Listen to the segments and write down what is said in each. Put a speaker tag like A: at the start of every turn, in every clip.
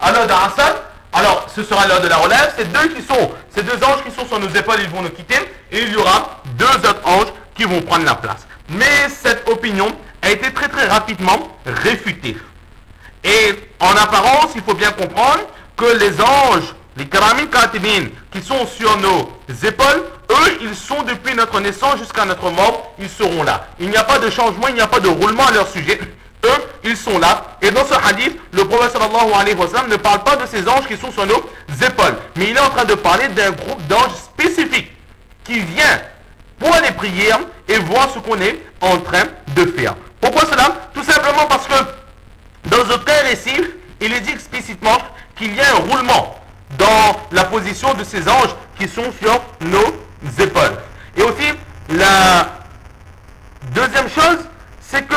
A: À l'heure d'Assad, alors ce sera l'heure de la relève. Ces deux anges qui sont sur nos épaules, ils vont nous quitter. Et il y aura deux autres anges qui vont prendre la place. Mais cette opinion a été très très rapidement réfutée. Et en apparence, il faut bien comprendre que les anges, les Karamin Katibin, qui sont sur nos épaules, eux, ils sont depuis notre naissance jusqu'à notre mort, ils seront là. Il n'y a pas de changement, il n'y a pas de roulement à leur sujet. Eux, ils sont là. Et dans ce hadith, le prophète sallallahu alayhi wa sallam ne parle pas de ces anges qui sont sur nos épaules. Mais il est en train de parler d'un groupe d'anges spécifiques qui vient pour les prières et voir ce qu'on est en train de faire. Pourquoi cela? Tout simplement parce que dans aucun récit, il est dit explicitement qu'il y a un roulement dans la position de ces anges qui sont sur nos épaules. Et aussi, la deuxième chose, c'est que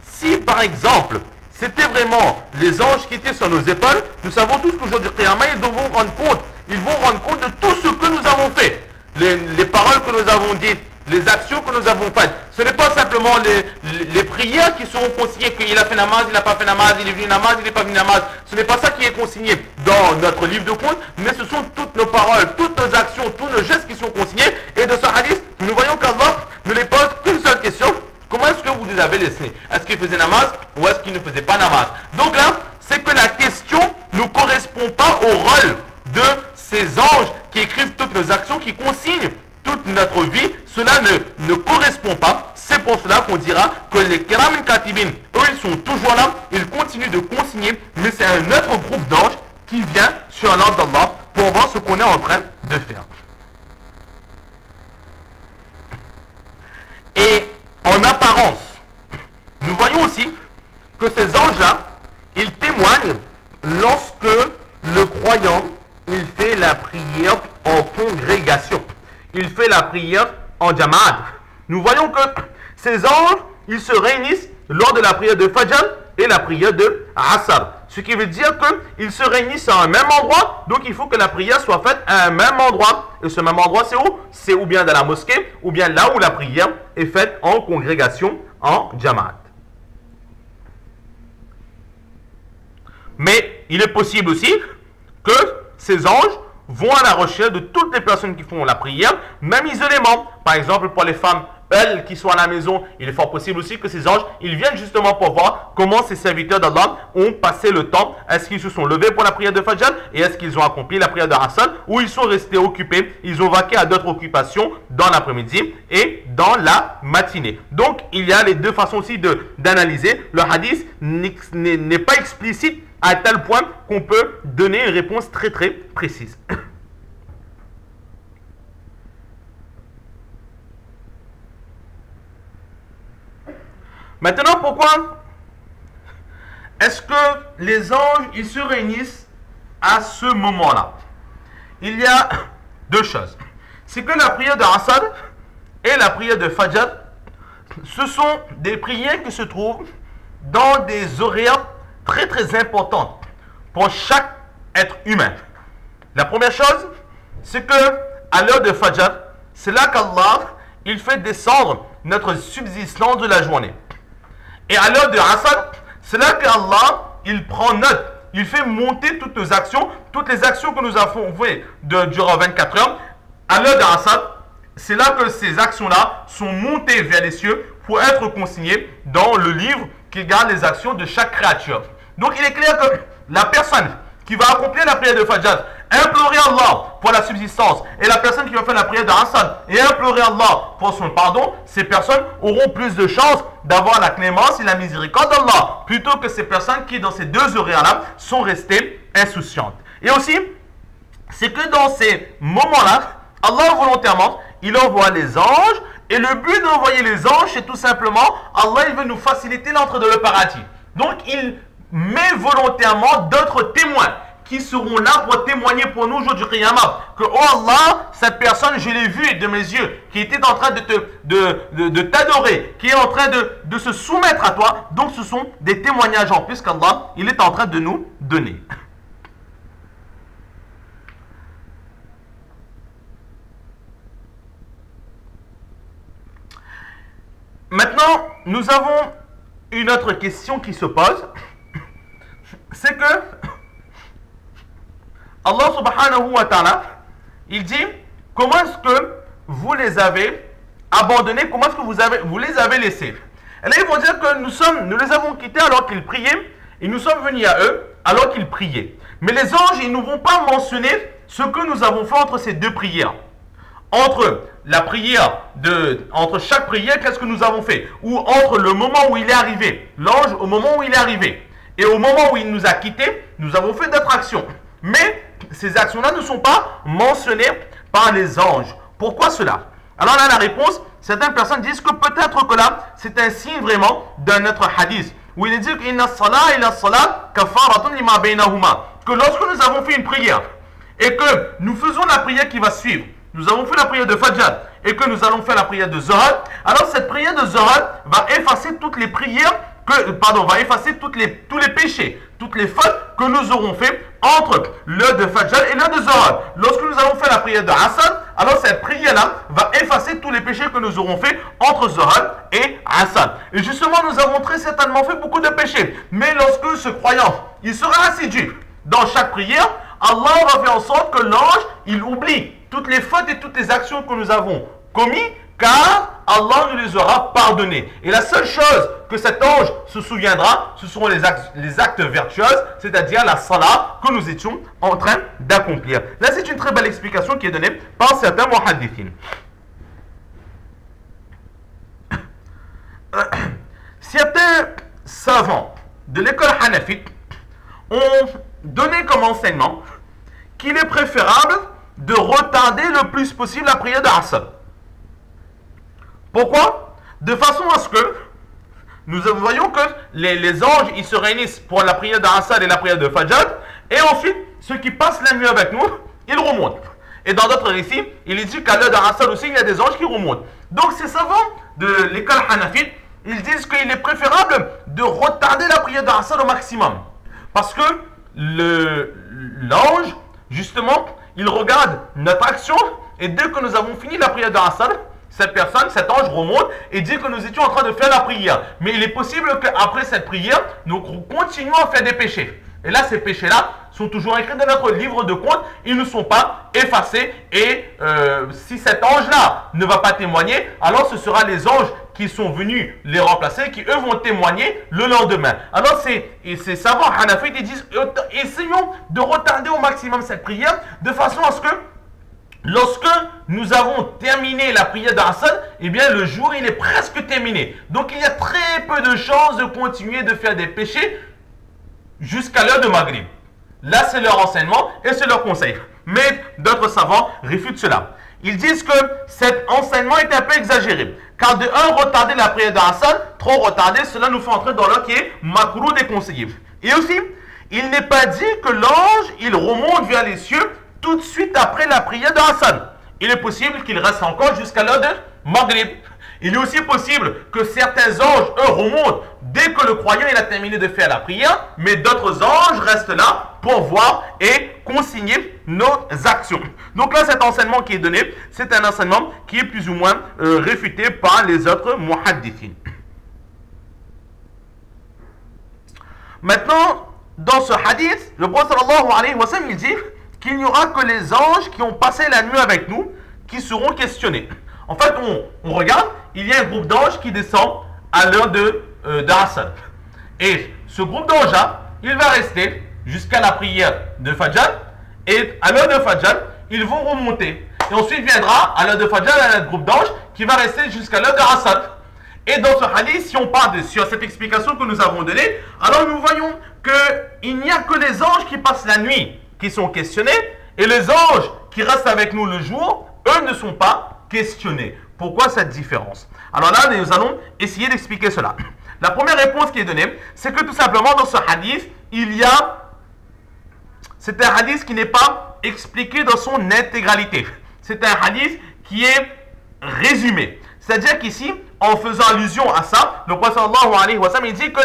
A: si par exemple, c'était vraiment les anges qui étaient sur nos épaules, nous savons tous qu'au jour du Qiyamah, ils vont rendre compte de tout ce que nous avons fait. Les paroles que nous avons dites, les actions que nous avons faites. Ce n'est pas simplement les prières qui seront consignées qu'il a fait namaz, il n'a pas fait namaz, il est venu namaz, il n'est pas venu namaz. Ce n'est pas ça qui est consigné dans notre livre de compte, mais ce sont toutes nos paroles, toutes nos actions, tous nos gestes qui sont consignés. Et de ce hadith, nous voyons qu'Allah ne les pose qu'une seule question. Comment est-ce que vous les avez laissés? Est-ce qu'ils faisaient namaz ou est-ce qu'ils ne faisaient pas namaz? Donc là, c'est que la question ne correspond pas au rôle de ces anges qui écrivent toutes nos actions, qui consignent toute notre vie. Cela ne correspond pas. C'est pour cela qu'on dira que les Kiram Katibin, eux, ils sont toujours là. Ils continuent de consigner, mais c'est un autre groupe d'anges qui vient sur l'ordre d'Allah pour voir ce qu'on est en train de faire. Et en apparence, nous voyons aussi que ces anges-là, ils témoignent lorsque le croyant, il fait la prière en congrégation. Il fait la prière en jama'at. Nous voyons que ces anges, ils se réunissent lors de la prière de Fajr et la prière de Asr. Ce qui veut dire qu'ils se réunissent à un même endroit. Donc il faut que la prière soit faite à un même endroit. Et ce même endroit, c'est où? C'est ou bien dans la mosquée, ou bien là où la prière est faite en congrégation, en jama'at. Mais il est possible aussi que ces anges vont à la recherche de toutes les personnes qui font la prière, même isolément. Par exemple, pour les femmes, elles qui sont à la maison, il est fort possible aussi que ces anges, ils viennent justement pour voir comment ces serviteurs d'Allah ont passé le temps. Est-ce qu'ils se sont levés pour la prière de Fajr et est-ce qu'ils ont accompli la prière de Asr, ou ils sont restés occupés, ils ont vaqué à d'autres occupations dans l'après-midi et dans la matinée. Donc, il y a les deux façons aussi d'analyser. Le hadith n'est pas explicite à tel point qu'on peut donner une réponse très très précise. Maintenant, pourquoi est-ce que les anges, ils se réunissent à ce moment-là? Il y a deux choses. C'est que la prière de Asr et la prière de Fajr, ce sont des prières qui se trouvent dans des horaires très très importantes pour chaque être humain. La première chose, c'est que à l'heure de Fajr, c'est là qu'Allah, il fait descendre notre subsistance de la journée. Et à l'heure de Asr, c'est là qu'Allah, il prend note, il fait monter toutes nos actions, toutes les actions que nous avons faites durant 24 heures. À l'heure de Asr, c'est là que ces actions-là sont montées vers les cieux pour être consignées dans le livre qui garde les actions de chaque créature. Donc il est clair que la personne qui va accomplir la prière de Fajr, implorer Allah pour la subsistance, et la personne qui va faire la prière de Asr et implorer Allah pour son pardon, ces personnes auront plus de chances d'avoir la clémence et la miséricorde d'Allah, plutôt que ces personnes qui dans ces deux horaires-là sont restées insouciantes. Et aussi, c'est que dans ces moments-là, Allah volontairement, il envoie les anges, et le but d'envoyer les anges, c'est tout simplement, Allah il veut nous faciliter l'entrée dans le paradis. Donc il met volontairement d'autres témoins qui seront là pour témoigner pour nous au jour du Qiyamah que oh Allah, cette personne je l'ai vue de mes yeux, qui était en train de t'adorer, qui est en train de se soumettre à toi. Donc ce sont des témoignages en plus qu'Allah il est en train de nous donner. Maintenant, nous avons une autre question qui se pose. C'est que Allah subhanahu wa ta'ala, il dit, comment est-ce que vous les avez abandonnés, comment est-ce que vous les avez laissés? Et là, ils vont dire que nous les avons quittés alors qu'ils priaient, et nous sommes venus à eux alors qu'ils priaient. Mais les anges, ils ne vont pas mentionner ce que nous avons fait entre ces deux prières. Entre chaque prière, qu'est-ce que nous avons fait? Ou entre le moment où il est arrivé, l'ange au moment où il est arrivé, et au moment où il nous a quittés, nous avons fait d'autres actions. Mais ces actions-là ne sont pas mentionnées par les anges. Pourquoi cela? Alors là, la réponse, certaines personnes disent que peut-être que là, c'est un signe vraiment d'un autre hadith, où il est dit que lorsque nous avons fait une prière, et que nous faisons la prière qui va suivre, nous avons fait la prière de Fajr, et que nous allons faire la prière de Zohar, alors cette prière de Zohar va effacer toutes les prières, va effacer tous les péchés, toutes les fautes que nous aurons fait entre l'heure de Fajr et l'heure de Zohar. Lorsque nous allons faire la prière de Asr, alors cette prière-là va effacer tous les péchés que nous aurons fait entre Zohar et Asr. Et justement, nous avons très certainement fait beaucoup de péchés. Mais lorsque ce croyant, il sera assidu dans chaque prière, Allah va faire en sorte que l'ange, il oublie toutes les fautes et toutes les actions que nous avons commises, car Allah nous les aura pardonnées. Et la seule chose que cet ange se souviendra, ce seront les actes vertueux, c'est-à-dire la salat que nous étions en train d'accomplir. Là, c'est une très belle explication qui est donnée par certains muhaddithin. Certains savants de l'école hanafite ont donné comme enseignement qu'il est préférable de retarder le plus possible la prière de Asr. Pourquoi? De façon à ce que nous voyons que les anges, ils se réunissent pour la prière d'Asr et la prière de Fajr, et ensuite, ceux qui passent la nuit avec nous, ils remontent. Et dans d'autres récits, il est dit qu'à l'heure d'Asr aussi, il y a des anges qui remontent. Donc ces savants de l'école hanafite, ils disent qu'il est préférable de retarder la prière d'Asr au maximum. Parce que l'ange, justement, il regarde notre action, et dès que nous avons fini la prière d'Asr, cet ange remonte et dit que nous étions en train de faire la prière. Mais il est possible qu'après cette prière, nous continuons à faire des péchés. Et là, ces péchés-là sont toujours écrits dans notre livre de compte. Ils ne sont pas effacés. Et si cet ange-là ne va pas témoigner, alors ce sera les anges qui sont venus les remplacer, qui eux vont témoigner le lendemain. Alors ces savants hanafites, ils disent, essayons de retarder au maximum cette prière, de façon à ce que lorsque nous avons terminé la prière d'Asr, eh bien le jour il est presque terminé. Donc il y a très peu de chances de continuer de faire des péchés jusqu'à l'heure de Maghrib. Là c'est leur enseignement et c'est leur conseil. Mais d'autres savants réfutent cela. Ils disent que cet enseignement est un peu exagéré. Car de un, retarder la prière d'Asr, trop retarder, cela nous fait entrer dans l'heure qui est makruh déconseillé. Et aussi, il n'est pas dit que l'ange, il remonte vers les cieux tout de suite après la prière d'Asr. Il est possible qu'il reste encore jusqu'à l'heure de Maghrib. Il est aussi possible que certains anges, eux, remontent dès que le croyant il a terminé de faire la prière, mais d'autres anges restent là pour voir et consigner nos actions. Donc là, cet enseignement qui est donné, c'est un enseignement qui est plus ou moins réfuté par les autres muhaddithin. Maintenant, dans ce hadith, le prophète sallallahu alayhi wa sallam, il dit qu'il n'y aura que les anges qui ont passé la nuit avec nous qui seront questionnés. En fait, on regarde, il y a un groupe d'anges qui descend à l'heure d'Asr. Et ce groupe d'anges-là, il va rester jusqu'à la prière de Fajr. Et à l'heure de Fajr, ils vont remonter. Et ensuite viendra à l'heure de Fajr un autre groupe d'anges qui va rester jusqu'à l'heure d'Asr. Et dans ce hadith, si on parle sur cette explication que nous avons donnée, alors nous voyons qu'il n'y a que les anges qui passent la nuit qui sont questionnés, et les anges qui restent avec nous le jour, eux ne sont pas questionnés. Pourquoi cette différence? Alors là, nous allons essayer d'expliquer cela. La première réponse qui est donnée, c'est que tout simplement dans ce hadith, c'est un hadith qui n'est pas expliqué dans son intégralité. C'est un hadith qui est résumé. C'est-à-dire qu'ici, en faisant allusion à ça, le prophète sallallahu alayhi wa sallam, il dit que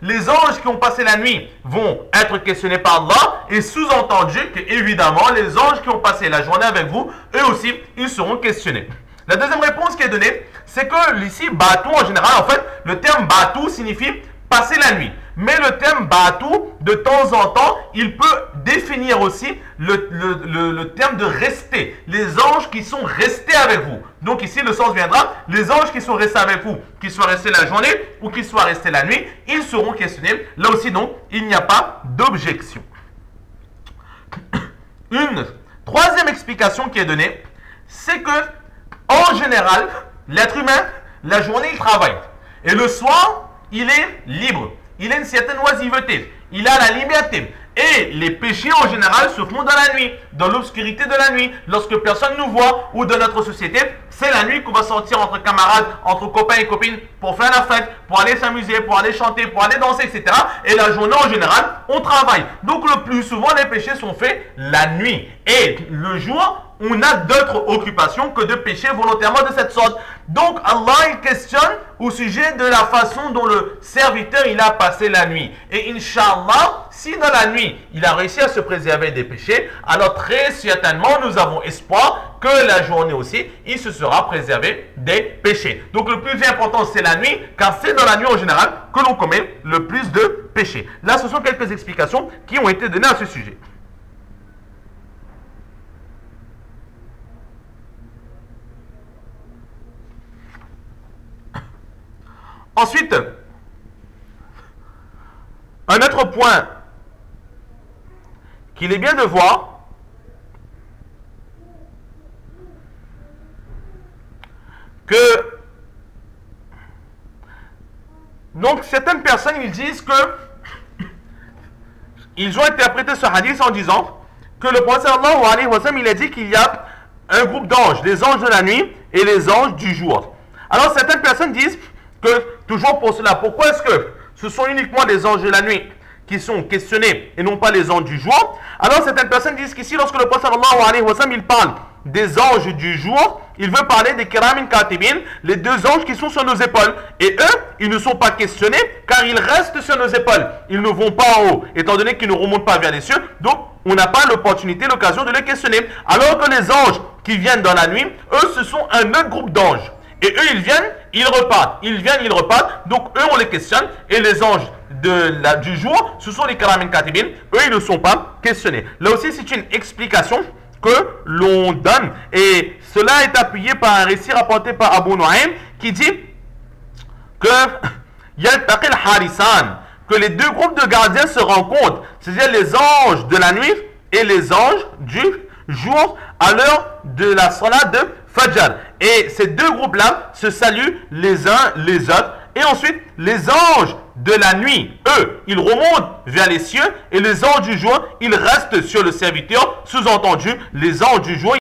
A: les anges qui ont passé la nuit vont être questionnés par Allah, et sous-entendu que évidemment les anges qui ont passé la journée avec vous, eux aussi, ils seront questionnés. La deuxième réponse qui est donnée, c'est que ici, batou en général, en fait, le terme batou signifie passer la nuit. Mais le terme Ba'atu, de temps en temps, il peut définir aussi le terme de rester. Les anges qui sont restés avec vous. Donc ici, le sens viendra, les anges qui sont restés avec vous, qu'ils soient restés la journée ou qu'ils soient restés la nuit, ils seront questionnés. Là aussi, donc, il n'y a pas d'objection. Une troisième explication qui est donnée, c'est que, en général, l'être humain, la journée, il travaille. Et le soir, il est libre. Il a une certaine oisiveté. Il a la liberté. Et les péchés, en général, se font dans la nuit, dans l'obscurité de la nuit, lorsque personne nous voit, ou dans notre société. C'est la nuit qu'on va sortir entre camarades, entre copains et copines, pour faire la fête, pour aller s'amuser, pour aller chanter, pour aller danser, etc. Et la journée, en général, on travaille. Donc, le plus souvent, les péchés sont faits la nuit. Et le jour, on a d'autres occupations que de pécher volontairement de cette sorte. Donc, Allah, il questionne au sujet de la façon dont le serviteur, il a passé la nuit. Et Inch'Allah, si dans la nuit, il a réussi à se préserver des péchés, alors très certainement, nous avons espoir que la journée aussi, il se sera préservé des péchés. Donc, le plus important, c'est la nuit, car c'est dans la nuit en général que l'on commet le plus de péchés. Là, ce sont quelques explications qui ont été données à ce sujet. Ensuite, un autre point qu'il est bien de voir, que donc certaines personnes, ils disent que ils ont interprété ce hadith en disant que le prophète sallallahu alayhi wa sallam, il a dit qu'il y a un groupe d'anges, les anges de la nuit et les anges du jour. Alors certaines personnes disent que, toujours pour cela, pourquoi est-ce que ce sont uniquement les anges de la nuit qui sont questionnés et non pas les anges du jour? Alors certaines personnes disent qu'ici, lorsque le prophète sallallahu alayhi wa sallam, il parle des anges du jour, il veut parler des kiramin katibin, les deux anges qui sont sur nos épaules. Et eux, ils ne sont pas questionnés car ils restent sur nos épaules. Ils ne vont pas en haut, étant donné qu'ils ne remontent pas vers les cieux. Donc, on n'a pas l'opportunité, l'occasion de les questionner. Alors que les anges qui viennent dans la nuit, eux, ce sont un autre groupe d'anges. Et eux, ils viennent, ils repartent. Ils viennent, ils repartent. Donc, eux, on les questionne. Et les anges du jour, ce sont les kiramin katibin. Eux, ils ne sont pas questionnés. Là aussi, c'est une explication que l'on donne. Et cela est appuyé par un récit rapporté par Abu Nu'aym qui dit que Yaltaqi al-Harisan, que les deux groupes de gardiens se rencontrent. C'est-à-dire les anges de la nuit et les anges du jour à l'heure de la salat de Fajr. Et ces deux groupes-là se saluent les uns les autres. Et ensuite, les anges de la nuit, eux, ils remontent vers les cieux. Et les anges du jour, ils restent sur le serviteur. Sous-entendu, les anges du jour,